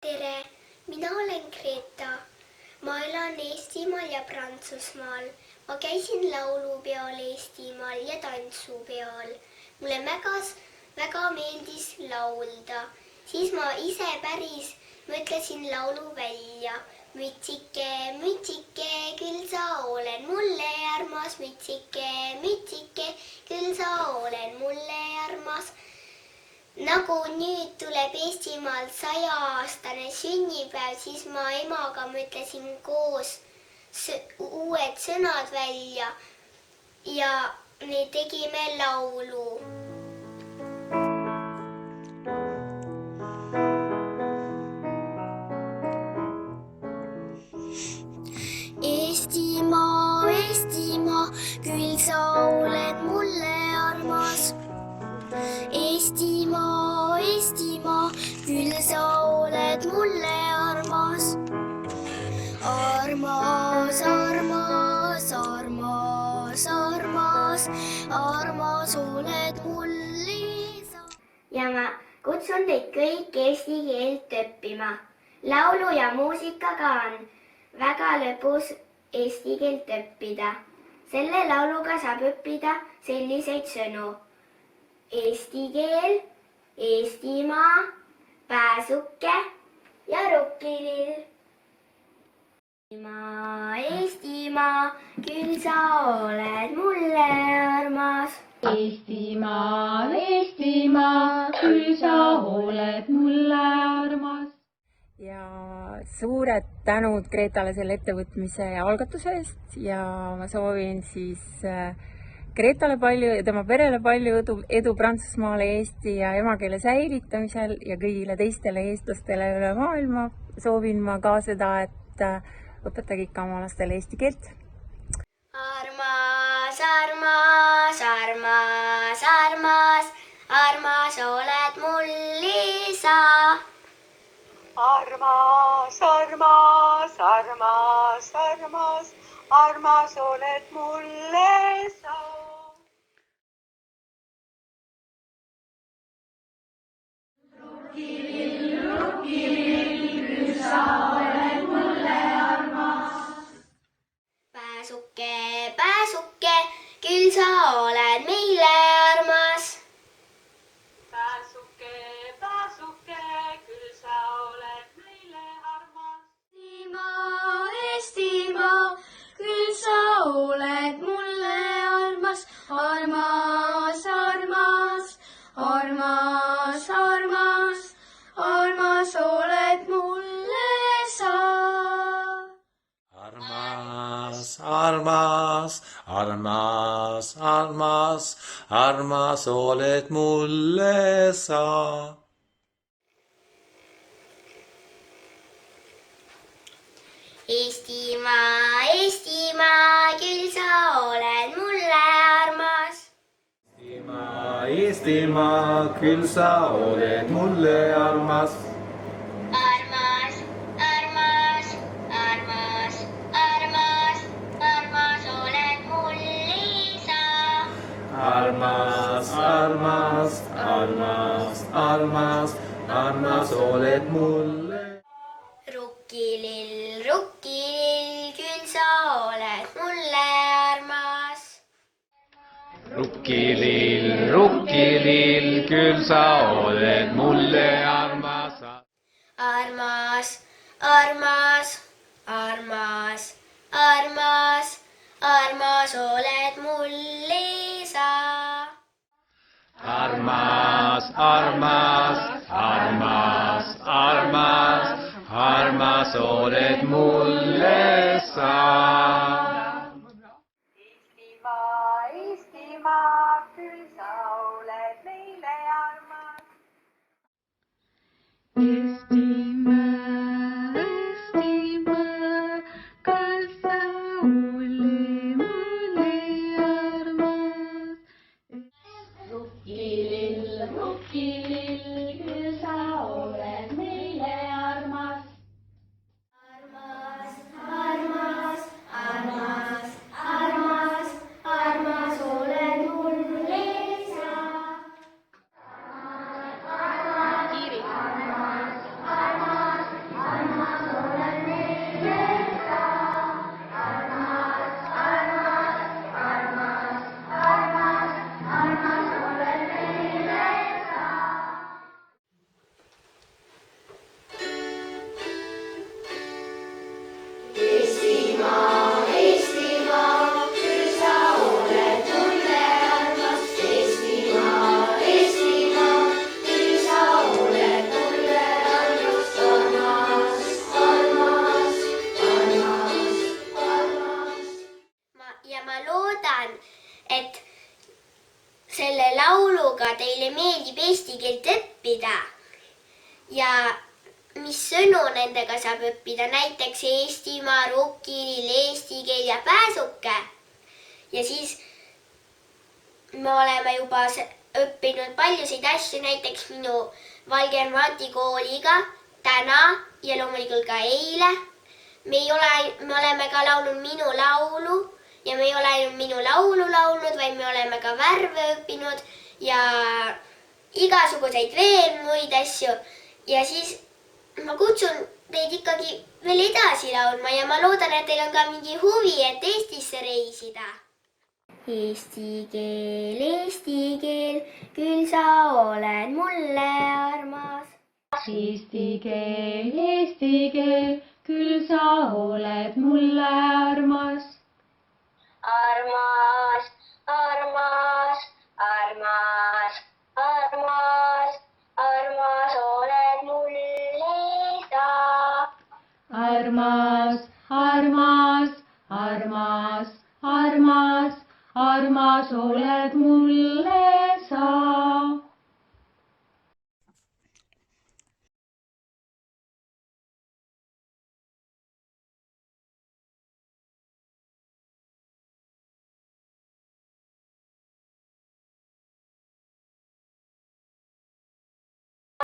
tere, mina olen Greta. Ma elan Eestimaal ja Prantsusmaal. Ma käisin laulupeol Eestimaal ja tantsupeol. Mulle väga meeldis laulda. Siis ma ise päris mõtlesin laulu välja. Mütsike, mütsike, küll sa olen mulle armas. Mütsike, mütsike, küll sa olen mulle armas. Nagu nüüd tuleb Eestimaal 100-aastane sünnipäev, siis ma emaga mõtlesin koos uued sõnad välja ja me tegime laulu. Eestimaa, Eestimaa, küll sa oled mulle armas. Eestimaa, Eestimaa, küll sa oled mulle armas. Armas, armas, armas, armas, armas oled mulle sa. Ja ma kutsun teid kõik eesti keelt õppima. Laulu ja muusikaga on väga lõbus eesti keelt õppida. Selle lauluga saab õppida selliseid sõnu. Eesti keel, Eestimaa, pääsuke ja rukkilill. Eestimaa, Eestimaa, küll sa oled mulle armas. Eestimaa, Eestimaa, küll sa oled mulle armas. Ja suured tänud Gretale selle ettevõtmise ja algatuse eest ja ma soovin siis Gretale palju ja tema perele palju edu Prantsusmaale eesti ja emakeele säilitamisel ja kõigile teistele eestlastele üle maailma soovin ma ka seda, et õpetage ikka oma lastele eesti keelt. Armas, armas, armas, armas, armas oled mul isa. Armas, armas, armas, armas, armas oled mulle sa. Rukkilill, rukkilill, küll sa oled mulle armas. Pääsuke, pääsuke, küll sa oled meile armas. Pääsuke, pääsuke, küll sa oled meile armas. Eestimaa, Eestimaa, küll sa oled mulle armas. Armas, armas, armas, armas, armas oled mulle sa. Armas, armas, armas, armas, armas oled mulle sa. Eestimaa, Eestimaa, küll sa oled mulle armas. Eestimaa, Eestimaa, küll sa oled mulle armas. Armas, armas, armas, armas, armas oled mulle sa. Armas, armas, armas, armas, armas oled mulle. Rukkilill, rukkilill, küll sa oled mulle armas. Rukkilill, rukkilill, küll sa oled mulle armas. Armas, armas, armas, armas, armas oled mulle sa. Armas, armas, armas, armas, armas oled mulle sa. Eestimaa, Eestimaa, küll sa oled meile armas. Eestimaa, Eestimaa, küll sa oled mulle armas. Rukkilill, rukkilill, küll sa oled meile armas. Armas, armas, mis sõnu nendega saab õppida, näiteks Eestimaa, rukkilill, eesti keel ja pääsuke. ja siis me oleme juba õppinud paljusid asju, näiteks minu Valge Armati kooliga täna ja loomulikult ka eile. me oleme ka laulnud minu laulu ja me ei ole ainult minu laulu laulnud, vaid me oleme ka värve õppinud ja igasuguseid veel muid asju. ja siis ma kutsun teid ikkagi veel edasi laulma ja ma loodan, et teil on ka mingi huvi, et Eestisse reisida. Eesti keel, küll sa oled mulle armas. Eesti keel, küll sa oled mulle armas. Armas, armas, armas, armas, armas oled mulle sa. Armas, armas, armas, armas, armas oled mulle sa.